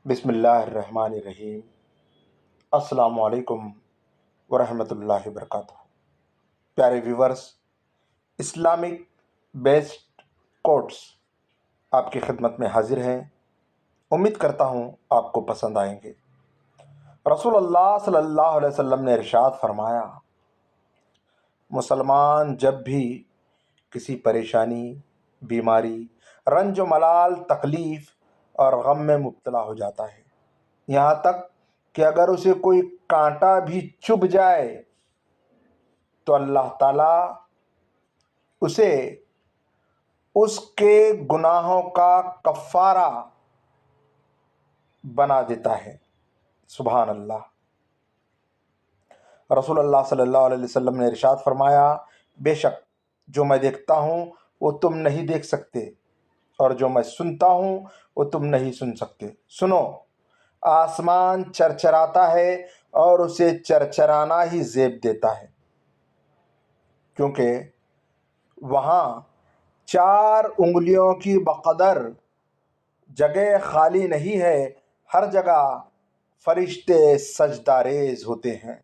بسم اللہ الرحمن الرحیم۔ السلام علیکم ورحمۃ اللہ وبرکاتہ۔ پیارے ویورز، اسلامک بیسڈ کوٹس آپ کی خدمت میں حاضر ہیں۔ امید کرتا ہوں آپ کو پسند آئیں گے۔ رسول اللہ صلی اللہ علیہ وسلم نے ارشاد فرمایا، مسلمان جب بھی کسی پریشانی، بیماری، رنج و ملال، تکلیف اور غم میں مبتلا ہو جاتا ہے، یہاں تک کہ اگر اسے کوئی کانٹا بھی چبھ جائے تو اللہ تعالیٰ اسے اس کے گناہوں کا کفارہ بنا دیتا ہے۔ سبحان اللہ۔ رسول اللہ صلی اللہ علیہ وسلم نے ارشاد فرمایا، بے شک جو میں دیکھتا ہوں وہ تم نہیں دیکھ سکتے، اور جو میں سنتا ہوں وہ تم نہیں سن سکتے۔ سنو، آسمان چرچراتا ہے اور اسے چرچرانا ہی زیب دیتا ہے، کیونکہ وہاں 4 انگلیوں کی بقدر جگہ خالی نہیں ہے، ہر جگہ فرشتے سجدہ ریز ہوتے ہیں۔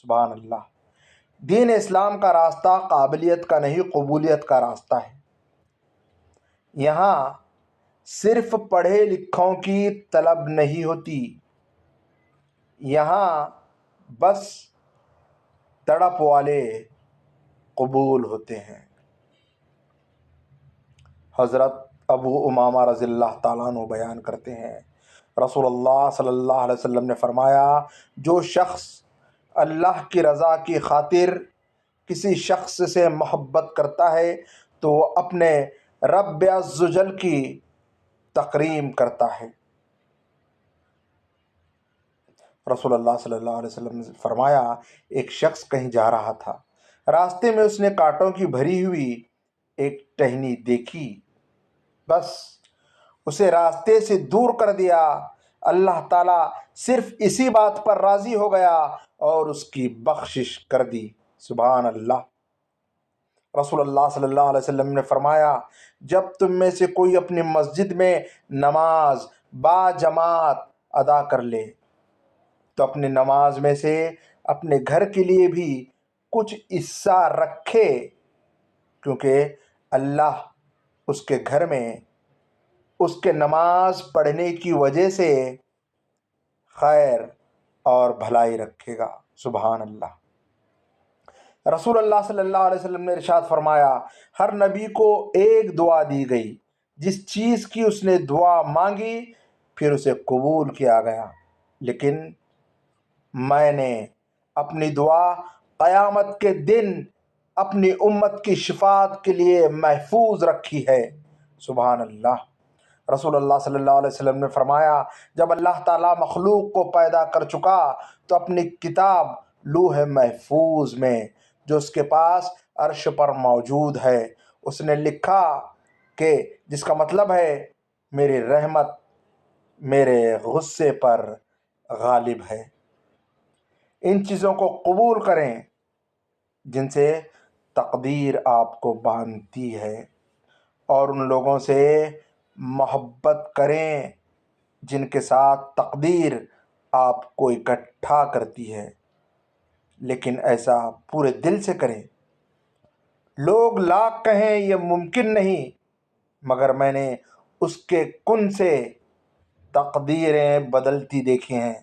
سبحان اللہ۔ دین اسلام کا راستہ قابلیت کا نہیں، قبولیت کا راستہ ہے۔ یہاں صرف پڑھے لکھوں کی طلب نہیں ہوتی، یہاں بس تڑپ والے قبول ہوتے ہیں۔ حضرت ابو امامہ رضی اللہ تعالیٰ عنہ بیان کرتے ہیں، رسول اللہ صلی اللہ علیہ وسلم نے فرمایا، جو شخص اللہ کی رضا کی خاطر کسی شخص سے محبت کرتا ہے تو وہ اپنے رب عز و جل کی تکریم کرتا ہے۔ رسول اللہ صلی اللہ علیہ وسلم نے فرمایا، ایک شخص کہیں جا رہا تھا، راستے میں اس نے کانٹوں کی بھری ہوئی ایک ٹہنی دیکھی، بس اسے راستے سے دور کر دیا۔ اللہ تعالیٰ صرف اسی بات پر راضی ہو گیا اور اس کی بخشش کر دی۔ سبحان اللہ۔ رسول اللہ صلی اللہ علیہ وسلم نے فرمایا، جب تم میں سے کوئی اپنی مسجد میں نماز با جماعت ادا کر لے تو اپنی نماز میں سے اپنے گھر کے لیے بھی کچھ حصہ رکھے، کیونکہ اللہ اس کے گھر میں اس کے نماز پڑھنے کی وجہ سے خیر اور بھلائی رکھے گا۔ سبحان اللہ۔ رسول اللہ صلی اللہ علیہ وسلم نے ارشاد فرمایا، ہر نبی کو ایک دعا دی گئی، جس چیز کی اس نے دعا مانگی پھر اسے قبول کیا گیا، لیکن میں نے اپنی دعا قیامت کے دن اپنی امت کی شفاعت کے لیے محفوظ رکھی ہے۔ سبحان اللہ۔ رسول اللہ صلی اللہ علیہ وسلم نے فرمایا، جب اللہ تعالیٰ مخلوق کو پیدا کر چکا تو اپنی کتاب لوح محفوظ میں جو اس کے پاس عرش پر موجود ہے اس نے لکھا کہ جس کا مطلب ہے میری رحمت میرے غصے پر غالب ہے۔ ان چیزوں کو قبول کریں جن سے تقدیر آپ کو باندھتی ہے، اور ان لوگوں سے محبت کریں جن کے ساتھ تقدیر آپ کو اکٹھا کرتی ہے، لیکن ایسا پورے دل سے کریں۔ لوگ لاکھ کہیں یہ ممکن نہیں، مگر میں نے اس کے کن سے تقدیریں بدلتی دیکھی ہیں۔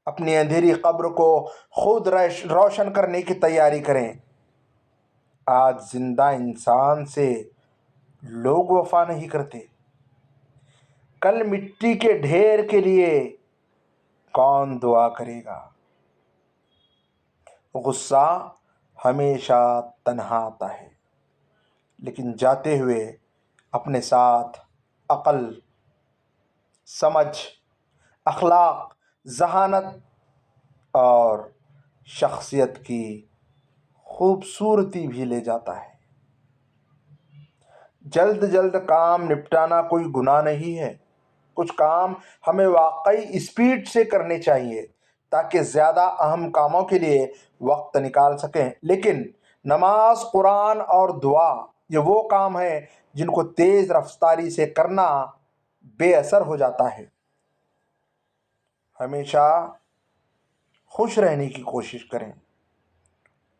اپنی اندھیری قبر کو خود روشن کرنے کی تیاری کریں۔ آج زندہ انسان سے لوگ وفا نہیں کرتے، کل مٹی کے ڈھیر کے لیے کون دعا کرے گا؟ غصہ ہمیشہ تنہا آتا ہے، لیکن جاتے ہوئے اپنے ساتھ عقل، سمجھ، اخلاق، ذہانت اور شخصیت کی خوبصورتی بھی لے جاتا ہے۔ جلد جلد کام نپٹانا کوئی گناہ نہیں ہے، کچھ کام ہمیں واقعی اسپیڈ سے کرنے چاہیے تاکہ زیادہ اہم کاموں کے لیے وقت نکال سکیں، لیکن نماز، قرآن اور دعا یہ وہ کام ہیں جن کو تیز رفتاری سے کرنا بے اثر ہو جاتا ہے۔ ہمیشہ خوش رہنے کی کوشش کریں۔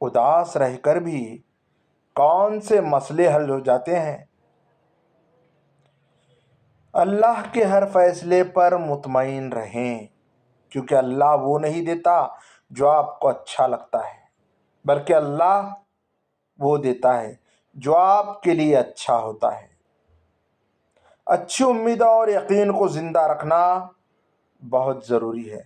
اداس رہ کر بھی کون سے مسئلے حل ہو جاتے ہیں۔ اللہ کے ہر فیصلے پر مطمئن رہیں، کیونکہ اللہ وہ نہیں دیتا جو آپ کو اچھا لگتا ہے، بلکہ اللہ وہ دیتا ہے جو آپ کے لیے اچھا ہوتا ہے۔ اچھی امیدوں اور یقین کو زندہ رکھنا بہت ضروری ہے۔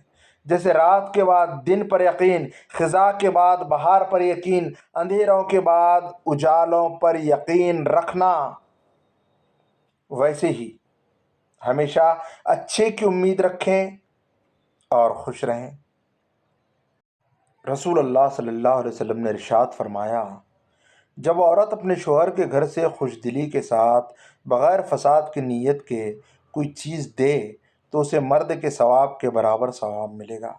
جیسے رات کے بعد دن پر یقین، خزاں کے بعد بہار پر یقین، اندھیروں کے بعد اجالوں پر یقین رکھنا، ویسے ہی ہمیشہ اچھے کی امید رکھیں اور خوش رہیں۔ رسول اللہ صلی اللہ علیہ وسلم نے ارشاد فرمایا، جب عورت اپنے شوہر کے گھر سے خوش دلی کے ساتھ بغیر فساد کی نیت کے کوئی چیز دے تو اسے مرد کے ثواب کے برابر ثواب ملے گا،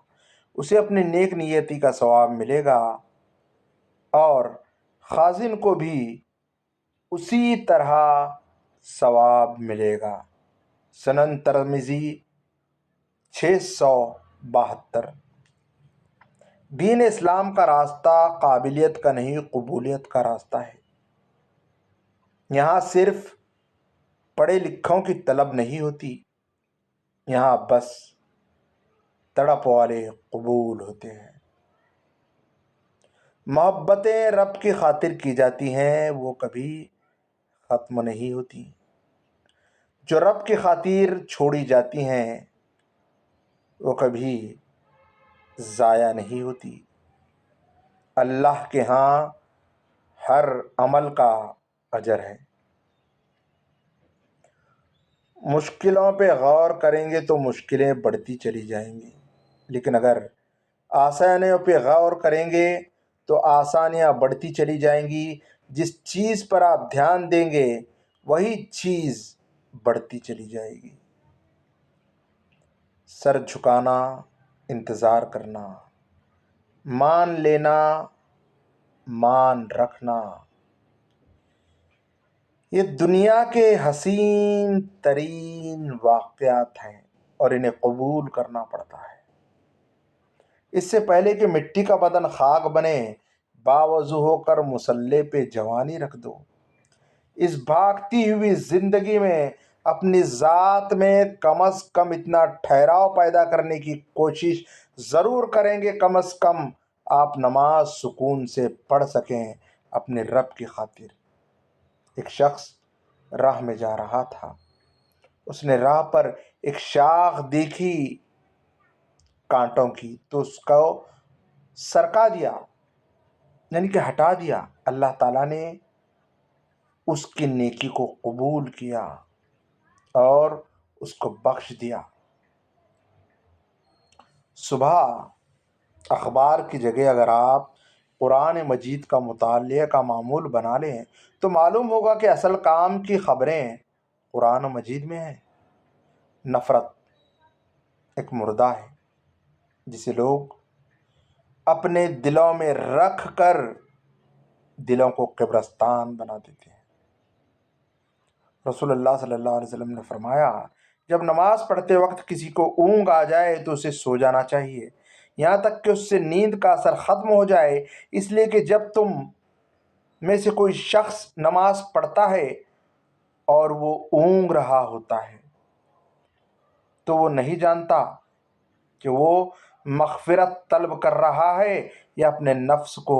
اسے اپنی نیک نیتی کا ثواب ملے گا، اور خازن کو بھی اسی طرح ثواب ملے گا۔ سنن ترمذی 672۔ دین اسلام کا راستہ قابلیت کا نہیں، قبولیت کا راستہ ہے۔ یہاں صرف پڑھے لکھوں کی طلب نہیں ہوتی، یہاں بس تڑپ والے قبول ہوتے ہیں۔ محبتیں رب کی خاطر کی جاتی ہیں، وہ کبھی ختم نہیں ہوتی۔ جو رب کی خاطر چھوڑی جاتی ہیں وہ کبھی ضائع نہیں ہوتی۔ اللہ کے ہاں ہر عمل کا اجر ہے۔ مشکلوں پہ غور کریں گے تو مشکلیں بڑھتی چلی جائیں گی، لیکن اگر آسانیوں پہ غور کریں گے تو آسانیاں بڑھتی چلی جائیں گی۔ جس چیز پر آپ دھیان دیں گے وہی چیز بڑھتی چلی جائے گی۔ سر جھکانا، انتظار کرنا، مان لینا، مان رکھنا، یہ دنیا کے حسین ترین واقعات ہیں اور انہیں قبول کرنا پڑتا ہے۔ اس سے پہلے کہ مٹی کا بدن خاک بنے، باوضو ہو کر مصلی پہ جوانی رکھ دو۔ اس بھاگتی ہوئی زندگی میں اپنی ذات میں کم از کم اتنا ٹھہراؤ پیدا کرنے کی کوشش ضرور کریں گے، کم از کم آپ نماز سکون سے پڑھ سکیں اپنے رب کی خاطر۔ ایک شخص راہ میں جا رہا تھا، اس نے راہ پر ایک شاخ دیکھی کانٹوں کی، تو اس کو سرکا دیا، یعنی کہ ہٹا دیا۔ اللہ تعالیٰ نے اس کی نیکی کو قبول کیا اور اس کو بخش دیا۔ صبح اخبار کی جگہ اگر آپ قرآن مجید کا مطالعہ کا معمول بنا لیں تو معلوم ہوگا کہ اصل کام کی خبریں قرآن مجید میں ہیں۔ نفرت ایک مردہ ہے جسے لوگ اپنے دلوں میں رکھ کر دلوں کو قبرستان بنا دیتے ہیں۔ رسول اللہ صلی اللہ علیہ وسلم نے فرمایا، جب نماز پڑھتے وقت کسی کو اونگ آ جائے تو اسے سو جانا چاہیے، یہاں تک کہ اس سے نیند کا اثر ختم ہو جائے، اس لیے کہ جب تم میں سے کوئی شخص نماز پڑھتا ہے اور وہ اونگ رہا ہوتا ہے تو وہ نہیں جانتا کہ وہ مغفرت طلب کر رہا ہے یا اپنے نفس کو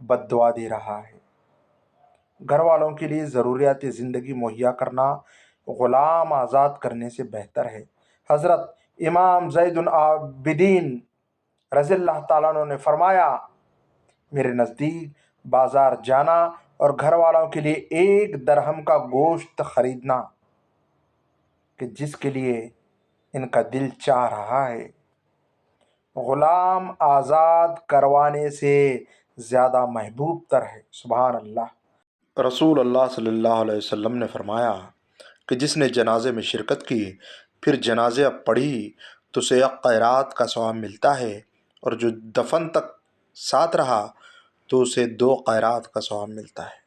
بد دعا دے رہا ہے۔ گھر والوں کے لیے ضروریات زندگی مہیا کرنا غلام آزاد کرنے سے بہتر ہے۔ حضرت امام زید العابدین رضی اللہ تعالیٰ عنہ نے فرمایا، میرے نزدیک بازار جانا اور گھر والوں کے لیے 1 درہم کا گوشت خریدنا کہ جس کے لیے ان کا دل چاہ رہا ہے، غلام آزاد کروانے سے زیادہ محبوب تر ہے۔ سبحان اللہ۔ رسول اللہ صلی اللہ علیہ وسلم نے فرمایا کہ جس نے جنازے میں شرکت کی پھر جنازہ پڑھی تو اسے 1 قیرات کا ثواب ملتا ہے، اور جو دفن تک ساتھ رہا تو اسے 2 قیرات کا ثواب ملتا ہے۔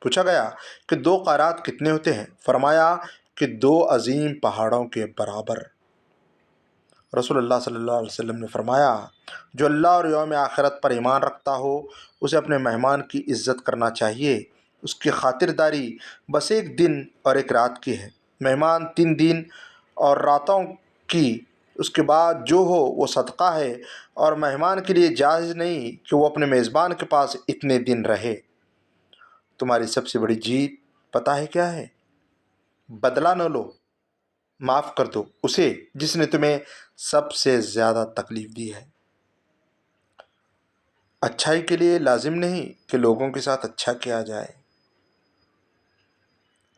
پوچھا گیا کہ 2 قیرات کتنے ہوتے ہیں؟ فرمایا کہ 2 عظیم پہاڑوں کے برابر۔ رسول اللہ صلی اللہ علیہ وسلم نے فرمایا، جو اللہ اور یوم آخرت پر ایمان رکھتا ہو اسے اپنے مہمان کی عزت کرنا چاہیے۔ اس کی خاطرداری بس ایک دن اور ایک رات کی ہے۔ مہمان 3 دن اور راتوں کی، اس کے بعد جو ہو وہ صدقہ ہے، اور مہمان کے لیے جائز نہیں کہ وہ اپنے میزبان کے پاس اتنے دن رہے۔ تمہاری سب سے بڑی جیت پتہ ہے کیا ہے؟ بدلہ نہ لو، معاف کر دو اسے جس نے تمہیں سب سے زیادہ تکلیف دی ہے۔ اچھائی کے لیے لازم نہیں کہ لوگوں کے ساتھ اچھا کیا جائے،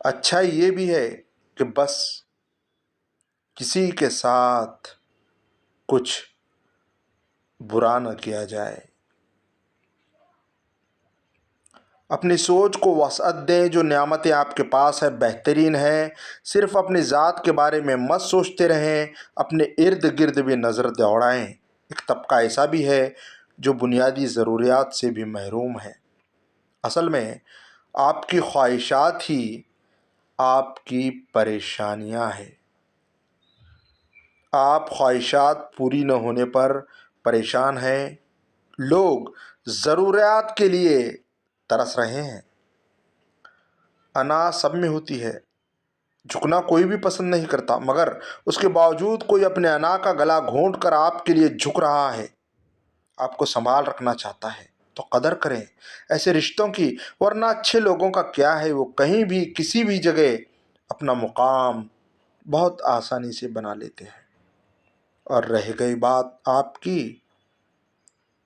اچھائی یہ بھی ہے کہ بس کسی کے ساتھ کچھ برا نہ کیا جائے۔ اپنی سوچ کو وسعت دیں، جو نعمتیں آپ کے پاس ہے بہترین ہے۔ صرف اپنی ذات کے بارے میں مت سوچتے رہیں، اپنے ارد گرد بھی نظر دوڑائیں۔ ایک طبقہ ایسا بھی ہے جو بنیادی ضروریات سے بھی محروم ہے۔ اصل میں آپ کی خواہشات ہی آپ کی پریشانیاں ہیں۔ آپ خواہشات پوری نہ ہونے پر پریشان ہیں۔ لوگ ضروریات کے لیے ترس رہے ہیں۔ انا سب میں ہوتی ہے، جھکنا کوئی بھی پسند نہیں کرتا، مگر اس کے باوجود کوئی اپنے انا کا گلا گھونٹ کر آپ کے لیے جھک رہا ہے، آپ کو سنبھال رکھنا چاہتا ہے، تو قدر کریں ایسے رشتوں کی، ورنہ اچھے لوگوں کا کیا ہے، وہ کہیں بھی کسی بھی جگہ اپنا مقام بہت آسانی سے بنا لیتے ہیں۔ اور رہ گئی بات آپ کی،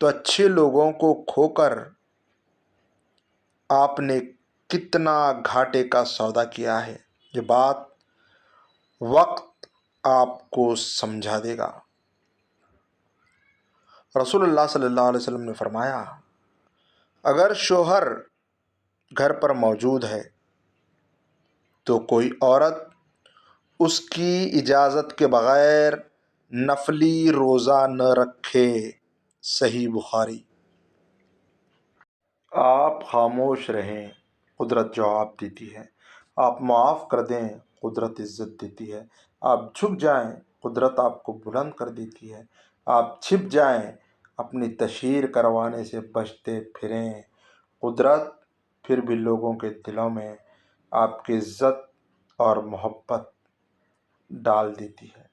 تو اچھے لوگوں کو کھو کر آپ نے کتنا گھاٹے کا سودا کیا ہے، یہ بات وقت آپ کو سمجھا دے گا۔ رسول اللہ صلی اللہ علیہ وسلم نے فرمایا، اگر شوہر گھر پر موجود ہے تو کوئی عورت اس کی اجازت کے بغیر نفلی روزہ نہ رکھے۔ صحیح بخاری۔ آپ خاموش رہیں، قدرت جواب دیتی ہے۔ آپ معاف کر دیں، قدرت عزت دیتی ہے۔ آپ جھک جائیں، قدرت آپ کو بلند کر دیتی ہے۔ آپ چھپ جائیں، اپنی تشہیر کروانے سے بچتے پھریں، قدرت پھر بھی لوگوں کے دلوں میں آپ کی عزت اور محبت ڈال دیتی ہے۔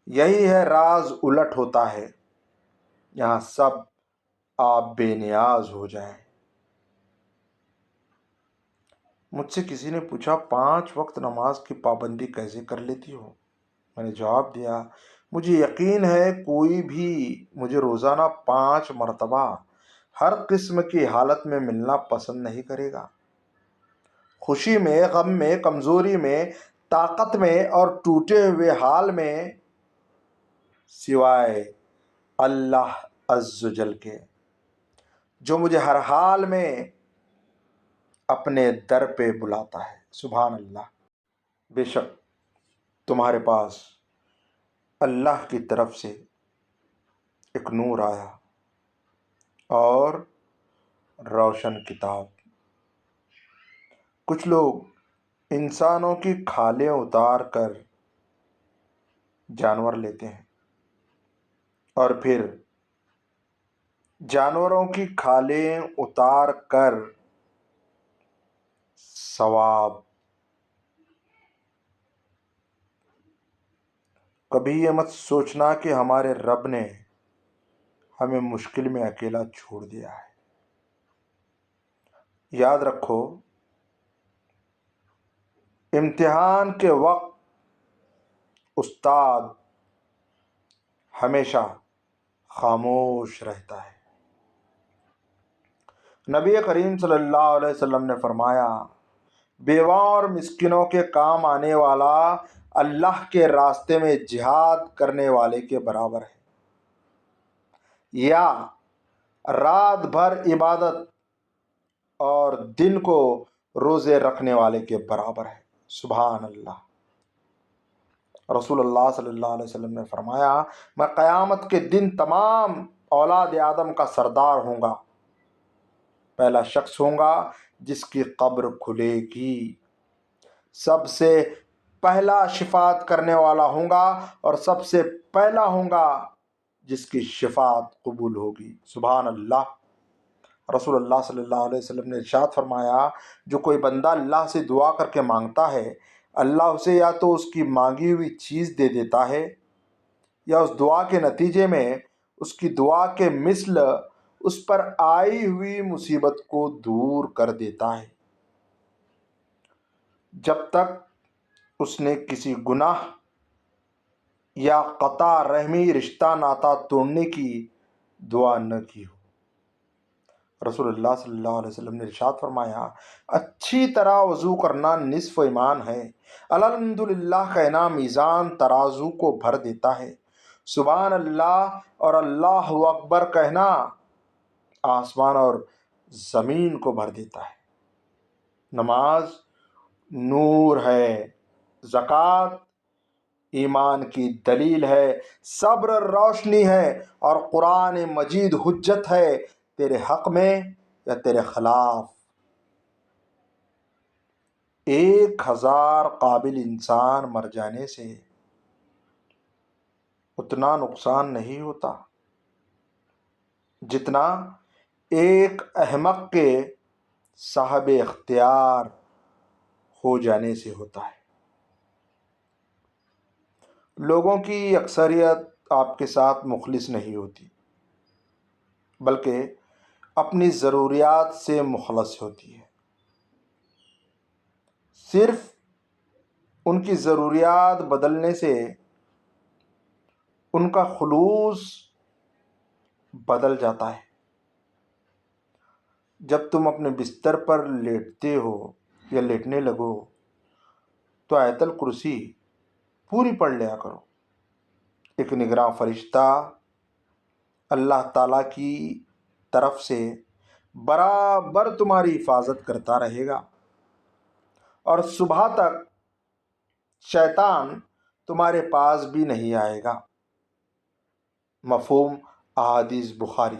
یہی ہے راز الٹ ہوتا ہے، یہاں سب آپ بے نیاز ہو جائیں۔ مجھ سے کسی نے پوچھا، 5 وقت نماز کی پابندی کیسے کر لیتی ہو؟ میں نے جواب دیا، مجھے یقین ہے کوئی بھی مجھے روزانہ 5 مرتبہ ہر قسم کی حالت میں ملنا پسند نہیں کرے گا۔ خوشی میں، غم میں، کمزوری میں، طاقت میں اور ٹوٹے ہوئے حال میں، سوائے اللہ عز و جل کے، جو مجھے ہر حال میں اپنے در پہ بلاتا ہے۔ سبحان اللہ۔ بے شک تمہارے پاس اللہ کی طرف سے ایک نور آیا اور روشن کتاب۔ کچھ لوگ انسانوں کی کھالیں اتار کر جانور لیتے ہیں اور پھر جانوروں کی کھالیں اتار کر ثواب۔ کبھی یہ مت سوچنا کہ ہمارے رب نے ہمیں مشکل میں اکیلا چھوڑ دیا ہے۔ یاد رکھو، امتحان کے وقت استاد ہمیشہ خاموش رہتا ہے۔ نبی کریم صلی اللہ علیہ وسلم نے فرمایا، بیواں اور مسکینوں کے کام آنے والا اللہ کے راستے میں جہاد کرنے والے کے برابر ہے، یا رات بھر عبادت اور دن کو روزے رکھنے والے کے برابر ہے۔ سبحان اللہ۔ رسول اللہ صلی اللہ علیہ وسلم نے فرمایا، میں قیامت کے دن تمام اولاد آدم کا سردار ہوں گا۔ پہلا شخص ہوں گا جس کی قبر کھلے گی، سب سے پہلا شفاعت کرنے والا ہوں گا اور سب سے پہلا ہوں گا جس کی شفاعت قبول ہوگی۔ سبحان اللہ۔ رسول اللہ صلی اللہ علیہ وسلم نے ارشاد فرمایا، جو کوئی بندہ اللہ سے دعا کر کے مانگتا ہے، اللہ اسے یا تو اس کی مانگی ہوئی چیز دے دیتا ہے یا اس دعا کے نتیجے میں اس کی دعا کے مثل اس پر آئی ہوئی مصیبت کو دور کر دیتا ہے، جب تک اس نے کسی گناہ یا قطع رحمی رشتہ ناتا توڑنے کی دعا نہ کی ہو۔ رسول اللہ صلی اللہ علیہ وسلم نے ارشاد فرمایا، اچھی طرح وضو کرنا نصف ایمان ہے۔ الحمدللہ کہنا میزان ترازو کو بھر دیتا ہے۔ سبحان اللہ اور اللہ اکبر کہنا آسمان اور زمین کو بھر دیتا ہے۔ نماز نور ہے، زکوٰۃ ایمان کی دلیل ہے، صبر روشنی ہے اور قرآن مجید حجت ہے تیرے حق میں یا تیرے خلاف۔ 1000 قابل انسان مر جانے سے اتنا نقصان نہیں ہوتا جتنا ایک احمق کے صاحب اختیار ہو جانے سے ہوتا ہے۔ لوگوں کی اکثریت آپ کے ساتھ مخلص نہیں ہوتی، بلکہ اپنی ضروریات سے مخلص ہوتی ہے۔ صرف ان کی ضروریات بدلنے سے ان کا خلوص بدل جاتا ہے۔ جب تم اپنے بستر پر لیٹتے ہو یا لیٹنے لگو تو آیت الکرسی پوری پڑھ لیا کرو۔ ایک نگراں فرشتہ اللہ تعالیٰ کی طرف سے برابر تمہاری حفاظت کرتا رہے گا اور صبح تک شیطان تمہارے پاس بھی نہیں آئے گا۔ مفہوم احادیث بخاری۔